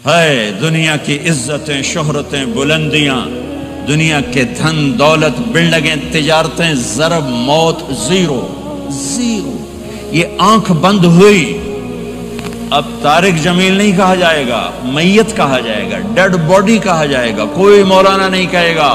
ہے دنیا کی عزتیں، شہرتیں، بلندیاں، دنیا کے دھن دولت، بلڈنگیں، تجارتیں، ضرب موت، زیرو زیرو. یہ آنکھ بند ہوئی، اب طارق جمیل نہیں کہا جائے گا، میت کہا جائے گا، ڈیڈ باڈی کہا جائے گا. کوئی مولانا نہیں کہے گا.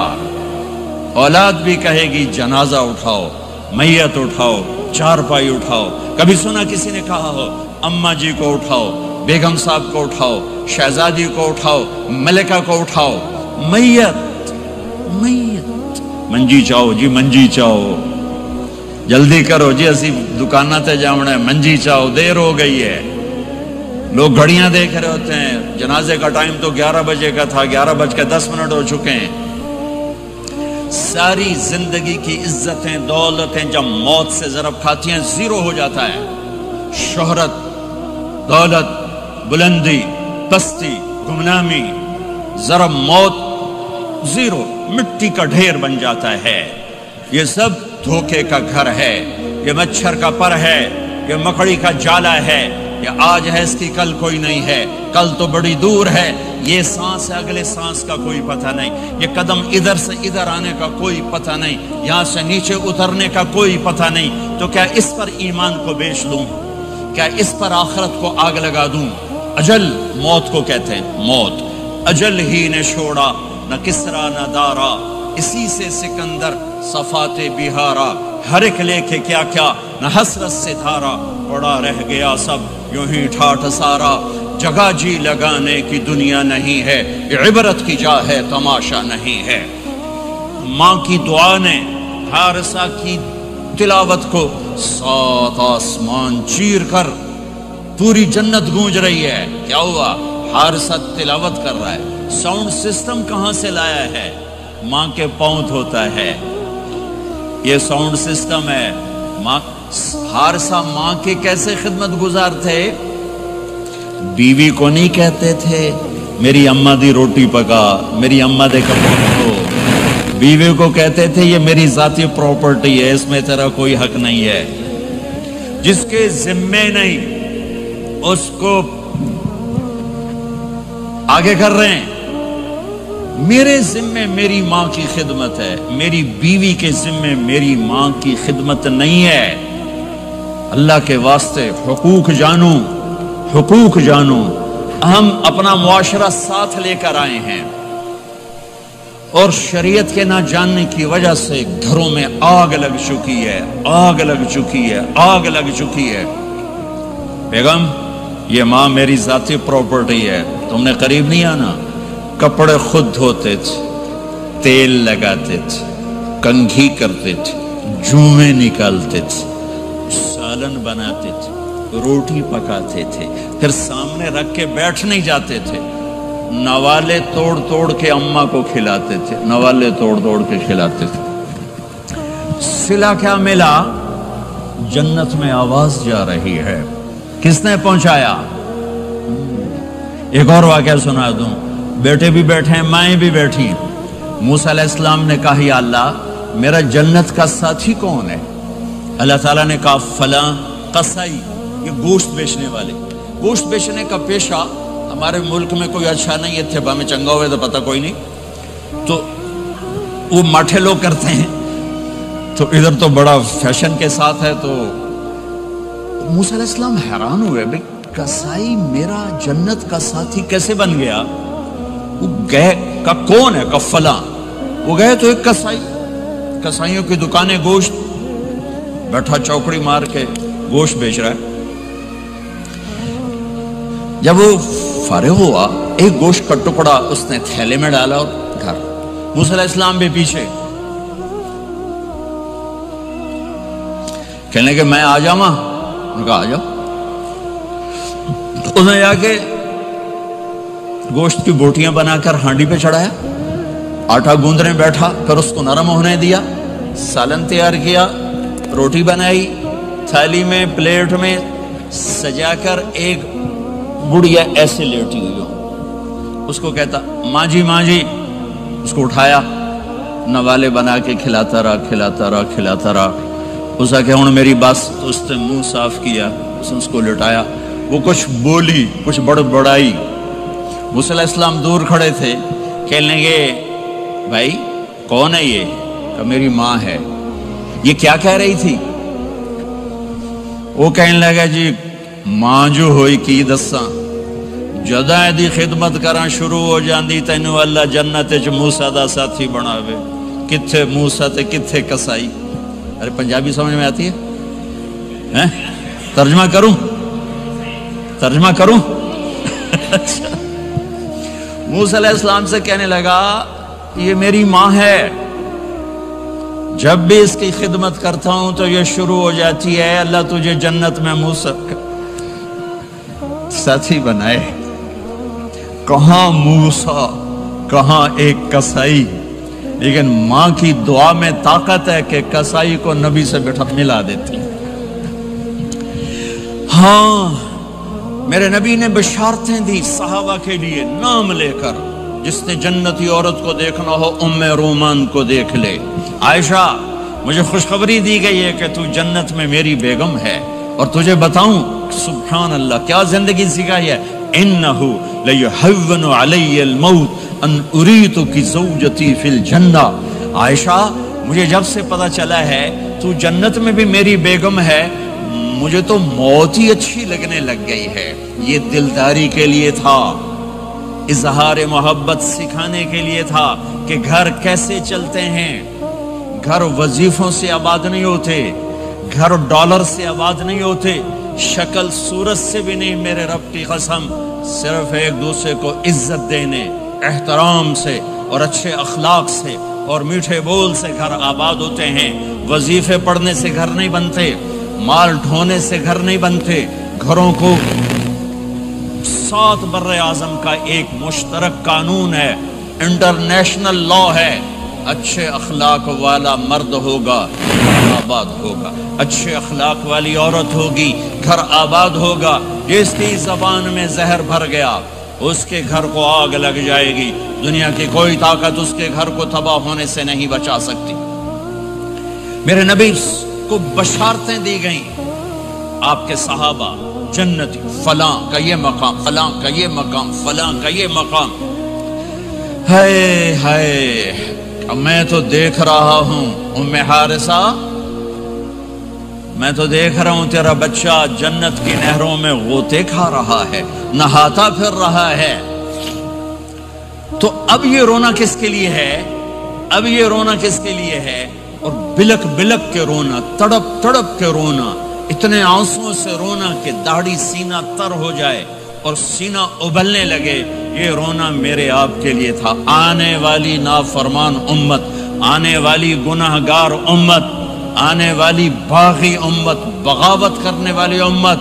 اولاد بھی کہے گی جنازہ اٹھاؤ، میت اٹھاؤ، چارپائی اٹھاؤ. کبھی سنا کسی نے کہا ہو اماں جی کو اٹھاؤ، بیگم صاحب کو اٹھاؤ، شہزادی کو اٹھاؤ، ملکہ کو اٹھاؤ؟ میت میت. منجی چاہو جی، منجی چاہو، جلدی کرو جی، اسی دکانہ تے جاؤنا ہے، منجی چاہو، دیر ہو گئی ہے. لوگ گھڑیاں دیکھ رہے ہوتے ہیں، جنازے کا ٹائم تو 11 بجے کا تھا، 11:10 ہو چکے ہیں. ساری زندگی کی عزتیں دولتیں جب موت سے ضرب کھاتی ہیں زیرو ہو جاتا ہے. شہرت، دولت، بلندی، پستی، گمنامی، ضرب موت، زیرو، مٹی کا ڈھیر بن جاتا ہے. یہ سب دھوکے کا گھر ہے، یہ مچھر کا پر ہے، یہ مکڑی کا جالا ہے. یہ آج ہے اس کی کل کوئی نہیں ہے، کل تو بڑی دور ہے. یہ سانس ہے، اگلے سانس کا کوئی پتہ نہیں. یہ قدم ادھر سے ادھر آنے کا کوئی پتہ نہیں، یہاں سے نیچے اترنے کا کوئی پتہ نہیں. تو کیا اس پر ایمان کو بیچ لوں؟ کیا اس پر آخرت کو آگ لگا دوں؟ اجل موت کو کہتے ہیں، موت. اجل ہی نے چھوڑا نہ کسرا نہ دارا، اسی سے سکندر صفات بہارا. ہر ایک لے کے کیا کیا نہ حسرت سے دھارا، پڑا رہ گیا سب یوں ہی ٹھاٹھ سارا. جگہ جی لگانے کی دنیا نہیں ہے، یہ عبرت کی جا ہے، تماشا نہیں ہے. ماں کی دعا نے حارثہ کی تلاوت کو 7 آسمان چیر کر پوری جنت گونج رہی ہے. کیا ہوا؟ حارثہ تلاوت کر رہا ہے. ساؤنڈ سسٹم کہاں سے لایا ہے؟ ماں کے پاؤں دھوتا ہے، یہ ساؤنڈ سسٹم ہے. حارثہ ماں کے کیسے خدمت گزار تھے؟ بیوی کو نہیں کہتے تھے میری اماں دی روٹی پکا، میری اماں دے کپڑے دھو. بیوی کو کہتے تھے یہ میری ذاتی پراپرٹی ہے، اس میں تیرا کوئی حق نہیں ہے. جس کے ذمے نہیں اس کو آگے کر رہے ہیں. میرے ذمے میری ماں کی خدمت ہے، میری بیوی کے ذمے میری ماں کی خدمت نہیں ہے. اللہ کے واسطے حقوق جانو، حقوق جانو. ہم اپنا معاشرہ ساتھ لے کر آئے ہیں اور شریعت کے نہ جاننے کی وجہ سے گھروں میں آگ لگ چکی ہے، آگ لگ چکی ہے، آگ لگ چکی ہے. بیگم یہ ماں میری ذاتی پراپرٹی ہے، تم نے قریب نہیں آنا. کپڑے خود دھوتے تھے، تیل لگاتے تھے، کنگھی کرتے تھے، جوئیں نکالتے تھے، سالن بناتے تھے، روٹی پکاتے تھے، پھر سامنے رکھ کے بیٹھ نہیں جاتے تھے. نوالے توڑ توڑ کے اماں کو کھلاتے تھے، نوالے توڑ توڑ کے کھلاتے تھے. صلہ کیا ملا؟ جنت میں آواز جا رہی ہے. کس نے پہنچایا؟ ایک اور واقعہ سنا دوں. بیٹے بھی بیٹھے ہیں، مائیں بھی بیٹھی ہیں. موسیٰ علیہ السلام نے کہا یا اللہ میرا جنت کا ساتھی کون ہے؟ اللہ تعالیٰ نے کہا فلاں قصائی، یہ گوشت بیچنے والے. گوشت بیچنے کا پیشہ ہمارے ملک میں کوئی اچھا نہیں ہے، تھے میں چنگا ہوئے تو پتہ کوئی نہیں، تو وہ ماٹھے لوگ کرتے ہیں، تو ادھر تو بڑا فیشن کے ساتھ ہے. تو موسیٰ علیہ السلام حیران ہوئے، بھئی قصائی میرا جنت کا ساتھی کیسے بن گیا؟ وہ گئے کا کون ہے؟ کا فلاں. وہ گئے تو ایک قصائی، قصائیوں کی دکانیں، گوشت بیٹھا چوکڑی مار کے گوشت بیچ رہا ہے. جب وہ فارغ ہوا ایک گوشت کا ٹکڑا اس نے تھیلے میں ڈالا اور گھر. موسیٰ علیہ السلام بھی پیچھے. کہنے کہ میں آ جاؤں؟ انہوں نے کہا آ جاؤ. انہوں نے جا کے گوشت کی بوٹیاں بنا کر ہانڈی پہ چڑھایا، آٹا گوندنے بیٹھا، پھر اس کو نرم ہونے دیا، سالن تیار کیا، روٹی بنائی، تھالی میں پلیٹ میں سجا کر ایک بڑھیا ایسے لیٹی ہوئی ہو. اس کو کہتا ماں جی ماں جی. اس کو اٹھایا، نوالے بنا کے کھلاتا رہا کھلاتا رہا کھلاتا رہا. اس نے کہا ہن میری بس. تو اس نے منہ صاف کیا، اس نے اس کو لٹایا. وہ کچھ بولی، کچھ بڑبڑائی. موسیٰ علیہ السلام دور کھڑے تھے، کہنے لگے بھائی کون ہے یہ؟ کہ میری ماں ہے۔ یہ کیا کہہ رہی تھی؟ وہ کہنے لگا جی ماں جو ہوئی کی دساں، جداں دی خدمت کراں شروع ہو جاندی تینوں اللہ جنت وچ موسیٰ دا ساتھی بناوے، کتھے موسیٰ تے کتھے کسائی۔ ارے پنجابی سمجھ میں آتی ہے؟ ترجمہ کروں؟ موسیٰ علیہ السلام سے کہنے لگا یہ میری ماں ہے، جب بھی اس کی خدمت کرتا ہوں تو یہ شروع ہو جاتی ہے اللہ تجھے جنت میں موسیٰ ساتھی بنائے۔ کہاں موسیٰ کہاں ایک کسائی، لیکن ماں کی دعا میں طاقت ہے کہ کسائی کو نبی سے بٹھا ملا دیتی۔ ہاں میرے نبی نے بشارتیں دی صحابہ کے لیے نام لے کر، جس نے جنتی عورت کو دیکھنا ہو ام رومان کو دیکھ لے۔ عائشہ مجھے خوشخبری دی گئی ہے کہ تو جنت میں میری بیگم ہے، اور تجھے بتاؤں سبحان اللہ کیا زندگی سکھائی ہے، انہو لیحون علی الموت ان اریتک زوجتی فی الجنہ۔ عائشہ مجھے جب سے پتا چلا ہے تو جنت میں بھی میری بیگم ہے، مجھے تو موت ہی اچھی لگنے لگ گئی ہے۔ یہ دلداری کے لیے تھا، اظہار محبت سکھانے کے لیے تھا کہ گھر کیسے چلتے ہیں۔ گھر وظیفوں سے آباد نہیں ہوتے، گھر ڈالر سے آباد نہیں ہوتے، شکل صورت سے بھی نہیں، میرے رب کی قسم، صرف ایک دوسرے کو عزت دینے، احترام سے اور اچھے اخلاق سے اور میٹھے بول سے گھر آباد ہوتے ہیں۔ وظیفے پڑھنے سے گھر نہیں بنتے، مال ڈھونے سے گھر نہیں بنتے۔ گھروں کو 7 بر اعظم کا ایک مشترک قانون ہے، انٹرنیشنل لا ہے، اچھے اخلاق والا مرد ہوگا گھر آباد ہوگا، اچھے اخلاق والی عورت ہوگی گھر آباد ہوگا۔ جس کی زبان میں زہر بھر گیا اس کے گھر کو آگ لگ جائے گی، دنیا کی کوئی طاقت اس کے گھر کو تباہ ہونے سے نہیں بچا سکتی۔ میرے نبی کو بشارتیں دی گئیں، آپ کے صحابہ جنتی، فلاں کا یہ مقام، فلاں کا یہ مقام، فلاں کا یہ مقام۔ ہائے ہائے میں تو دیکھ رہا ہوں ام حارثہ، میں تو دیکھ رہا ہوں تیرا بچہ جنت کی نہروں میں غوطے کھا رہا ہے، نہاتا پھر رہا ہے۔ تو اب یہ رونا کس کے لیے ہے؟ اب یہ رونا کس کے لیے ہے؟ اور بلک بلک کے رونا، تڑپ تڑپ کے رونا، اتنے آنسوں سے رونا کہ داڑھی سینہ تر ہو جائے اور سینہ ابلنے لگے، یہ رونا میرے آپ کے لیے تھا۔ آنے والی نافرمان امت، آنے والی گناہگار امت، آنے والی باغی امت، بغاوت کرنے والی امت،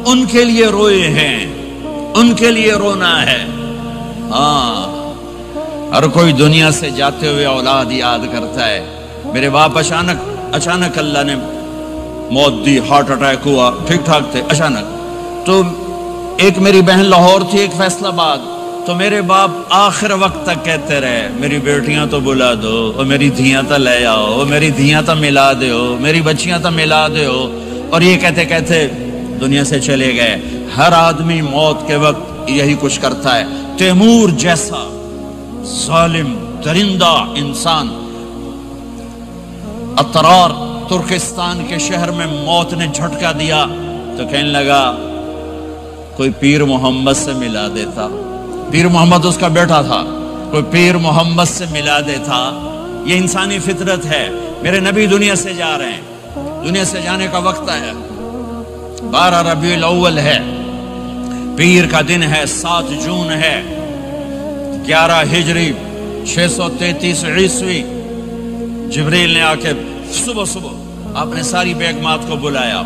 ان کے لیے روئے ہیں، ان کے لیے رونا ہے۔ ہاں ہر کوئی دنیا سے جاتے ہوئے اولاد یاد کرتا ہے، میرے باپ اچانک اللہ نے موت دی، ہارٹ اٹیک ہوا، ٹھیک ٹھاک تھے، اچانک۔ تو ایک میری بہن لاہور تھی، ایک فیصل آباد، تو میرے باپ آخر وقت تک کہتے رہے میری بیٹیاں تو بلا دو، اور میری دھیاں تو لے آؤ، اور میری دھیاں تو ملا دیو، میری بچیاں تو ملا دیو، اور یہ کہتے کہتے دنیا سے چلے گئے۔ ہر آدمی موت کے وقت یہی کچھ کرتا ہے۔ تیمور جیسا ظالم درندہ انسان اطرار ترکستان کے شہر میں موت نے جھٹکا دیا تو کہنے لگا کوئی پیر محمد سے ملا دیتا، پیر محمد اس کا بیٹا تھا، کوئی پیر محمد سے ملا دیتا۔ یہ انسانی فطرت ہے۔ میرے نبی دنیا سے جا رہے ہیں، دنیا سے جانے کا وقت آیا، 12 ربیع الاول ہے، پیر کا دن ہے، 7 جون ہے، 11 ہجری 633 عیسوی۔ جبریل نے آ کے صبح آپ نے ساری بیگمات کو بلایا،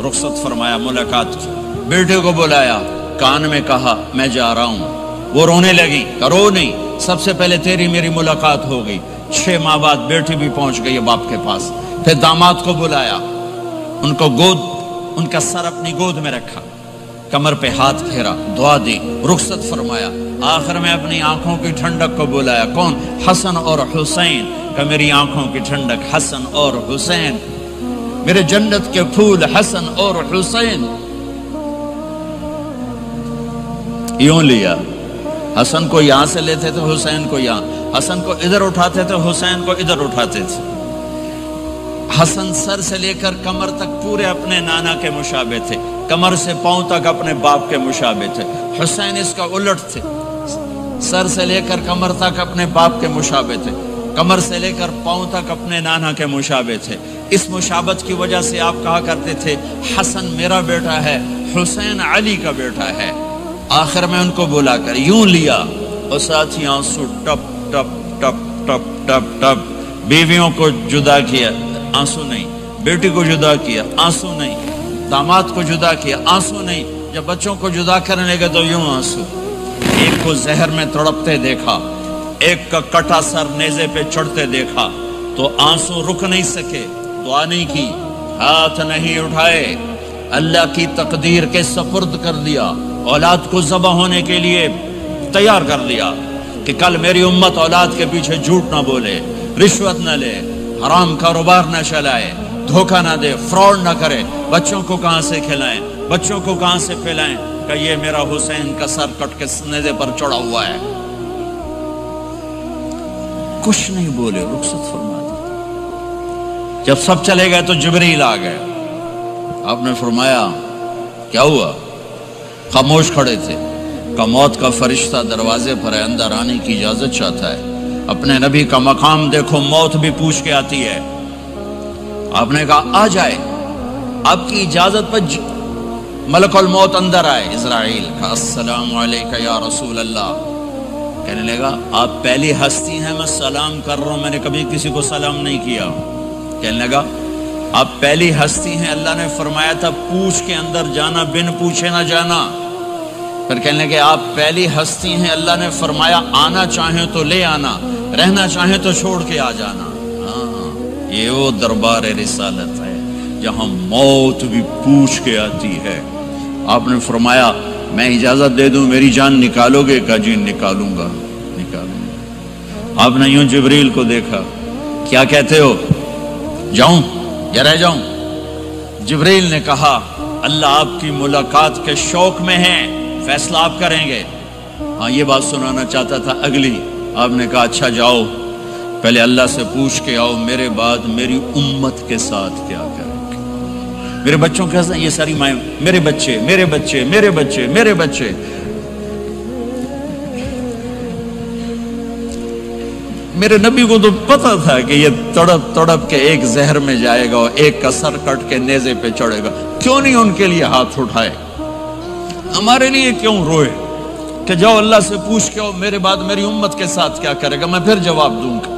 رخصت فرمایا، ملاقات کی، بیٹے کو بلایا، کان میں کہا میں جا رہا ہوں۔ وہ رونے لگی، کرو نہیں، سب سے پہلے تیری میری ملاقات ہو گئی۔ 6 ماہ بعد بیٹی بھی پہنچ گئی باپ کے پاس۔ پھر داماد کو بلایا، ان کو ان کا سر اپنی گود میں رکھا، کمر پہ ہاتھ پھیرا، دعا دی، رخصت فرمایا۔ آخر میں اپنی آنکھوں کی ٹھنڈک کو بلایا، کون؟ حسن اور حسین، کہ میری آنکھوں کی ٹھنڈک حسن اور حسین، میرے جنت کے پھول حسن اور حسین۔ یوں لیا حسن کو یہاں سے لیتے تھے، حسین کو یہاں، حسن کو ادھر اٹھاتے تھے، حسین کو ادھر اٹھاتے تھے۔ حسن سر سے لے کر کمر تک پورے اپنے نانا کے مشابہ تھے، کمر سے پاؤں تک اپنے باپ کے مشابہ تھے۔ حسین اس کا الٹ تھے، سر سے لے کر کمر تک اپنے باپ کے مشابہ تھے، کمر سے لے کر پاؤں تک اپنے نانا کے مشابہ تھے۔ اس مشابہت کی وجہ سے آپ کہا کرتے تھے حسن میرا بیٹا ہے، حسین علی کا بیٹا ہے۔ آخر میں ان کو بلا کر یوں لیا اور ساتھ ہی آنسو ٹپ ٹپ ٹپ ٹپ ٹپ ٹپ، بیویوں کو جدا کیا، آنسو نہیں، بیٹی کو جدا کیا، آنسو نہیں، داماد کو جدا کیا، آنسو نہیں، جب بچوں کو جدا کرنے لگے تو یوں آنسو۔ ایک کو زہر میں تڑپتے دیکھا، ایک کا کٹا سر نیزے پہ چڑھتے دیکھا تو آنسو رک نہیں سکے، دعا نہیں کی، ہاتھ نہیں اٹھائے، اللہ کی تقدیر کے سپرد کر دیا، اولاد کو ذبح ہونے کے لیے تیار کر دیا کہ کل میری امت اولاد کے پیچھے جھوٹ نہ بولے، رشوت نہ لے، حرام کاروبار نہ چلائے، دھوکہ نہ دے، فراڈ نہ کرے، بچوں کو کہاں سے کھلائیں، بچوں کو کہاں سے پلائیں، کہ یہ میرا حسین کا سر کٹ کے نیزے پر چڑھا ہوا ہے۔ کچھ نہیں بولے، رخصت فرما دی۔ جب سب چلے گئے تو جبریل آ گئے، آپ نے فرمایا کیا ہوا؟ خاموش کھڑے تھے، کہ موت کا فرشتہ دروازے پر ہے، اندر آنے کی اجازت چاہتا ہے۔ اپنے نبی کا مقام دیکھو، موت بھی پوچھ کے آتی ہے۔ آپ نے کہا آ جائے، آپ کی اجازت پر ملک الموت اندر آئے۔ اسرائیل کا السلام علیکہ یا رسول اللہ، کہنے لگا آپ پہلی ہستی ہیں، میں سلام کر رہا ہوں، میں نے کبھی کسی کو سلام نہیں کیا۔ کہنے لگا آپ پہلی ہستی ہیں، اللہ نے فرمایا تھا پوچھ کے اندر جانا، بن پوچھے نہ جانا۔ پھر کہنے لگے آپ پہلی ہستی ہیں، اللہ نے فرمایا آنا چاہیں تو لے آنا، رہنا چاہیں تو چھوڑ کے آ جانا۔ ہاں، یہ وہ دربار رسالت ہے جہاں موت بھی پوچھ کے آتی ہے۔ آپ نے فرمایا میں اجازت دے دوں میری جان نکالو گے؟ کہا جی نکالوں گا، نکالوں گا۔ آپ نے یوں جبریل کو دیکھا، کیا کہتے ہو، جاؤں یا رہ جاؤں؟ جبریل نے کہا اللہ آپ کی ملاقات کے شوق میں ہے، فیصلہ آپ کریں گے۔ ہاں یہ بات سنانا چاہتا تھا اگلی۔ آپ نے کہا اچھا جاؤ، پہلے اللہ سے پوچھ کے آؤ میرے بعد میری امت کے ساتھ کیا کریں گے، میرے بچوں کے ساتھ۔ یہ ساری مائیں، میرے بچے میرے بچے میرے بچے میرے بچے۔ میرے نبی کو تو پتا تھا کہ یہ تڑپ تڑپ کے ایک زہر میں جائے گا اور ایک کا سر کٹ کے نیزے پہ چڑھے گا، کیوں نہیں ان کے لیے ہاتھ اٹھائے، ہمارے لیے کیوں روئے کہ جاؤ اللہ سے پوچھ کے میرے بعد میری امت کے ساتھ کیا کرے گا، میں پھر جواب دوں گا۔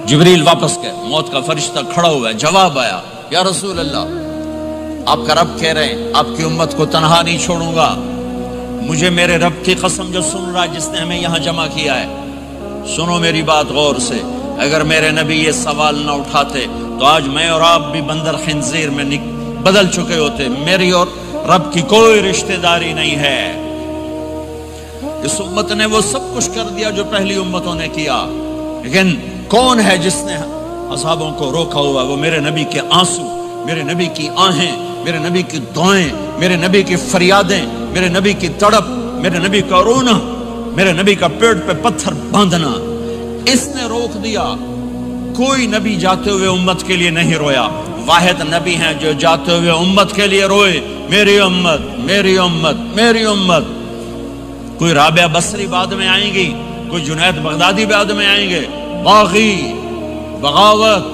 جبریل واپس گئے، موت کا فرشتہ کھڑا ہوا ہے، جواب آیا یا رسول اللہ آپ کا رب کہہ رہے ہیں آپ کی امت کو تنہا نہیں چھوڑوں گا، مجھے میرے رب کی قسم جو سن رہا جس نے ہمیں یہاں جمع کیا ہے، سنو میری بات غور سے، اگر میرے نبی یہ سوال نہ اٹھاتے تو آج میں اور آپ بھی بندر خنزیر میں بدل چکے ہوتے۔ میری اور رب کی کوئی رشتہ داری نہیں ہے، اس امت نے وہ سب کچھ کر دیا جو پہلی امتوں نے کیا، لیکن کون ہے جس نے اصحابوں کو روکا ہوا؟ وہ میرے نبی کے آنسو، میرے نبی کی آہیں، میرے نبی کی دعائیں، میرے نبی کی فریادیں، میرے نبی کی تڑپ، میرے نبی کا رونا، میرے نبی کا پیٹ پہ پتھر باندھنا، اس نے روک دیا۔ کوئی نبی جاتے ہوئے امت کے لیے نہیں رویا، واحد نبی ہیں جو جاتے ہوئے امت کے لیے روئے، میری امت میری امت میری امت۔ کوئی رابعہ بصری بعد میں آئیں گی، کوئی جنید بغدادی بعد میں آئیں گے، باغی، بغاوت،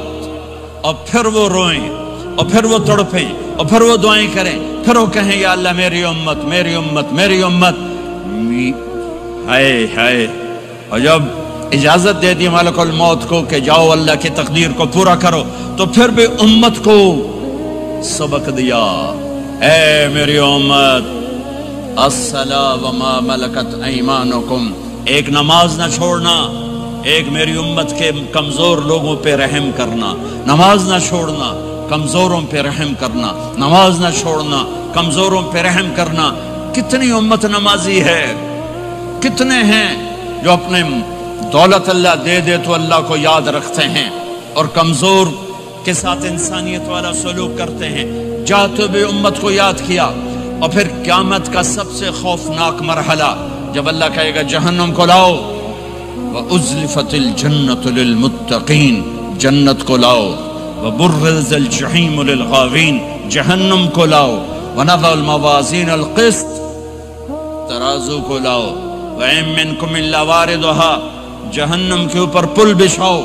اور پھر وہ روئیں اور پھر وہ تڑپیں اور پھر وہ دعائیں کریں، پھر وہ کہیں یا اللہ میری امت میری امت میری امت۔ ہائے ہائے، اور جب اجازت دے دی ملک الموت کو کہ جاؤ اللہ کی تقدیر کو پورا کرو، تو پھر بھی امت کو سبق دیا، اے میری امت الصلاۃ وما ملکت ایمانکم، ایک نماز نہ چھوڑنا، ایک میری امت کے کمزور لوگوں پہ رحم کرنا، نماز نہ چھوڑنا، کمزوروں پہ رحم کرنا، نماز نہ چھوڑنا، کمزوروں پہ رحم کرنا۔ کتنی امت نمازی ہے، کتنے ہیں جو اپنے دولت اللہ دے دے تو اللہ کو یاد رکھتے ہیں اور کمزور کے ساتھ انسانیت والا سلوک کرتے ہیں۔ جاتے ہوئے امت کو یاد کیا، اور پھر قیامت کا سب سے خوفناک مرحلہ جب اللہ کہے گا جہنم کو لاؤ، وَأُزْلِفَتِ الْجَنَّةُ لِلْمُتَّقِينَ، جنت کو لاؤ، وَبُرِّزَ الْجَحِيمُ لِلْغَاوِينَ، جہنم کو لاؤ، وَنَضَعُ الْمَوَازِينَ الْقِسْطَ، ترازو کو لاؤ، وَإِن مِّنكُمْ إِلَّا وَارِدُهَا، جہنم کے اوپر پل بچھاؤ،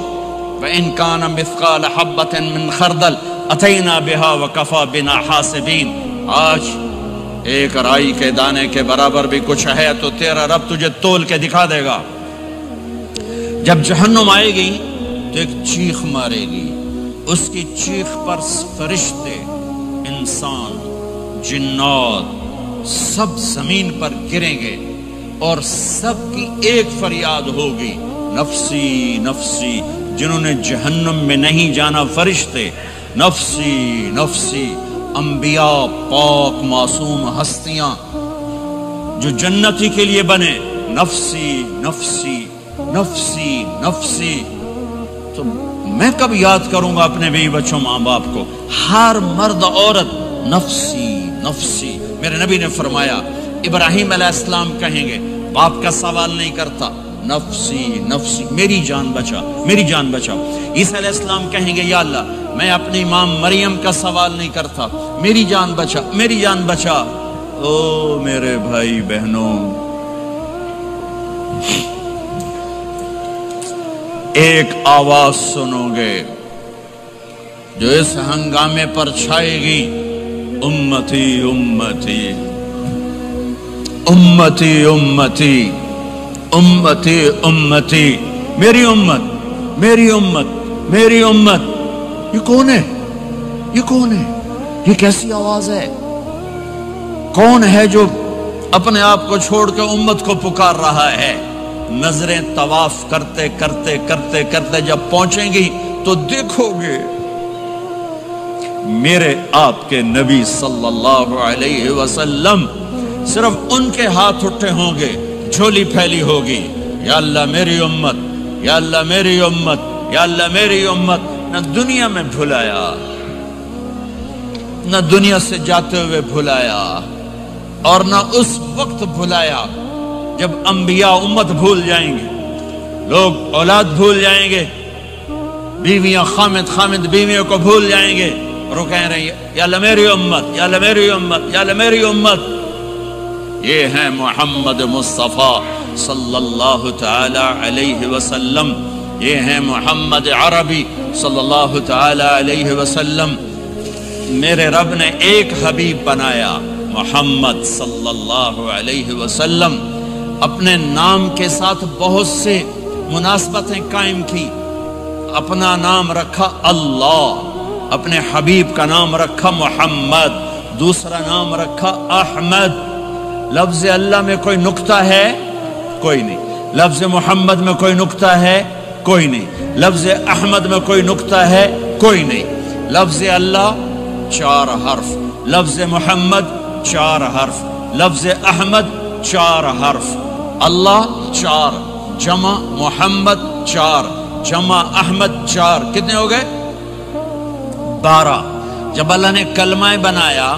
وَإِن كَانَ مِثْقَالَ حَبَّةٍ مِّن خَرْدَلٍ أَتَيْنَا بِهَا وَكَفَى بِنَا حَاسِبِينَ، آج ایک رائی کے دانے کے برابر بھی کچھ ہے تو تیرا رب تجھے تول کے دکھا دے گا۔ جب جہنم آئے گی تو ایک چیخ مارے گی، اس کی چیخ پر فرشتے، انسان، جنات سب زمین پر گریں گے اور سب کی ایک فریاد ہوگی، نفسی نفسی۔ جنہوں نے جہنم میں نہیں جانا فرشتے، نفسی نفسی۔ انبیاء، پاک معصوم ہستیاں جو جنتی کے لیے بنے، نفسی نفسی نفسی نفسی۔ تو میں کب یاد کروں گا اپنے بیوی بچوں ماں باپ کو؟ ہر مرد عورت نفسی نفسی۔ میرے نبی نے فرمایا، ابراہیم علیہ السلام کہیں گے، باپ کا سوال نہیں کرتا، نفسی نفسی، میری جان بچا میری جان بچا۔ عیسیٰ علیہ السلام کہیں گے، یا اللہ میں اپنی ماں مریم کا سوال نہیں کرتا، میری جان بچا میری جان بچا۔ او میرے بھائی بہنوں، ایک آواز سنو گے جو اس ہنگامے پر چھائے گی، امتی امتی امتی امتی امتی امتی، میری امت میری امت میری امت۔ یہ کون ہے؟ یہ کون ہے؟ یہ کیسی آواز ہے؟ کون ہے جو اپنے آپ کو چھوڑ کے امت کو پکار رہا ہے؟ نظریں طواف کرتے کرتے کرتے کرتے جب پہنچیں گی تو دیکھو گے میرے آپ کے نبی صلی اللہ علیہ وسلم، صرف ان کے ہاتھ اٹھے ہوں گے، جھولی پھیلی ہوگی، یا اللہ میری امت، یا اللہ میری امت، یا اللہ میری امت۔ نہ دنیا میں بھلایا، نہ دنیا سے جاتے ہوئے بھلایا، اور نہ اس وقت بھلایا جب انبیاء امت بھول جائیں گے، لوگ اولاد بھول جائیں گے، بیویاں خامد بیویوں کو بھول جائیں گے، اور وہ کہہ رہے ہیں، یا اللہ میری امت، یا اللہ میری امت، یا اللہ میری امت۔ یہ ہیں محمد مصطفیٰ صلی اللہ تعالی علیہ وسلم، یہ ہیں محمد عربی صلی اللہ تعالی علیہ وسلم۔ میرے رب نے ایک حبیب بنایا، محمد صلی اللہ علیہ وسلم۔ اپنے نام کے ساتھ بہت سے مناسبتیں قائم کی، اپنا نام رکھا اللہ، اپنے حبیب کا نام رکھا محمد، دوسرا نام رکھا احمد۔ لفظ اللہ میں کوئی نکتہ ہے؟ کوئی نہیں۔ لفظ محمد میں کوئی نکتہ ہے؟ کوئی نہیں۔ لفظ احمد میں کوئی نکتہ ہے؟ کوئی نہیں۔ لفظ اللہ 4 حرف، لفظ محمد 4 حرف، لفظ احمد 4 حرف۔ اللہ 4، جمع محمد 4، جمع احمد 4، کتنے ہو گئے؟ 12۔ جب اللہ نے کلمہ بنایا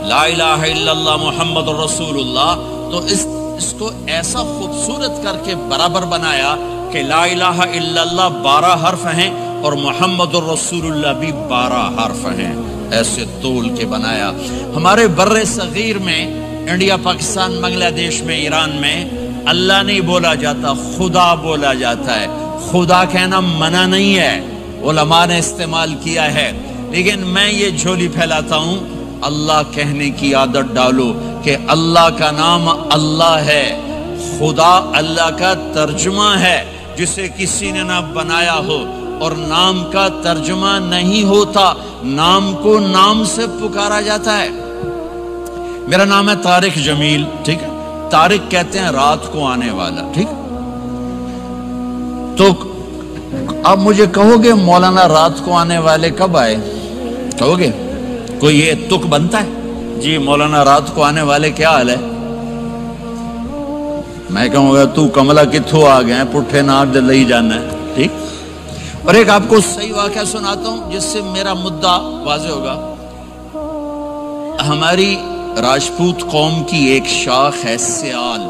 لا الہ الا اللہ محمد رسول اللہ، تو اس کو ایسا خوبصورت کر کے برابر بنایا کہ لا الہ الا اللہ 12 حرف ہیں اور محمد الرسول اللہ بھی 12 حرف ہیں، ایسے طول کے بنایا۔ ہمارے بر صغیر میں، انڈیا، پاکستان، بنگلہ دیش میں، ایران میں اللہ نہیں بولا جاتا، خدا بولا جاتا ہے۔ خدا کہنا منع نہیں ہے، علماء نے استعمال کیا ہے، لیکن میں یہ جھولی پھیلاتا ہوں، اللہ کہنے کی عادت ڈالو کہ اللہ کا نام اللہ ہے، خدا اللہ کا ترجمہ ہے جسے کسی نے نہ بنایا ہو، اور نام کا ترجمہ نہیں ہوتا، نام کو نام سے پکارا جاتا ہے۔ میرا نام ہے طارق جمیل، ٹھیک ہے؟ طارق کہتے ہیں رات کو آنے والا، ٹھیک؟ تو آپ مجھے کہو گے مولانا رات کو آنے والے کب آئے؟ کہو گے؟ کوئی یہ تک بنتا ہے جی مولانا رات کو آنے والے کیا حال ہے؟ میں کہوں گا تو کملا کتھو آ گئے پٹھے نار دل ہی جانا ہے، ٹھیک؟ اور ایک آپ کو صحیح واقعہ سناتا ہوں جس سے میرا مدعا واضح ہوگا۔ ہماری راجپوت قوم کی ایک شاخ ہے سیال،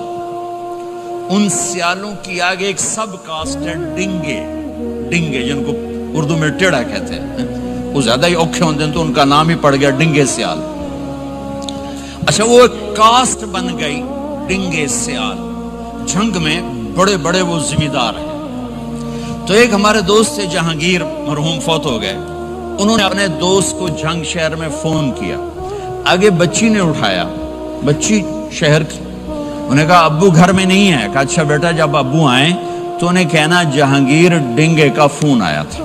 ان سیالوں کی آگے ایک سب کاسٹ ہے ڈنگے، ڈنگے جن کو اردو میں ٹیڑا کہتے ہیں، وہ زیادہ ہی اوکھے ہوتے ہیں تو ان کا نام ہی پڑ گیا ڈنگے سیال۔ اچھا وہ ایک کاسٹ بن گئی ڈنگے سیال، جنگ میں بڑے بڑے وہ ذمہ دار ہیں۔ تو ایک ہمارے دوست تھے جہانگیر، مرحوم فوت ہو گئے، انہوں نے اپنے دوست کو جنگ شہر میں فون کیا، آگے بچی نے اٹھایا، بچی شہر کی، انہوں نے کہا ابو گھر میں نہیں ہے، کہا اچھا بیٹا جب ابو آئیں تو انہیں کہنا جہانگیر ڈنگے کا فون آیا تھا۔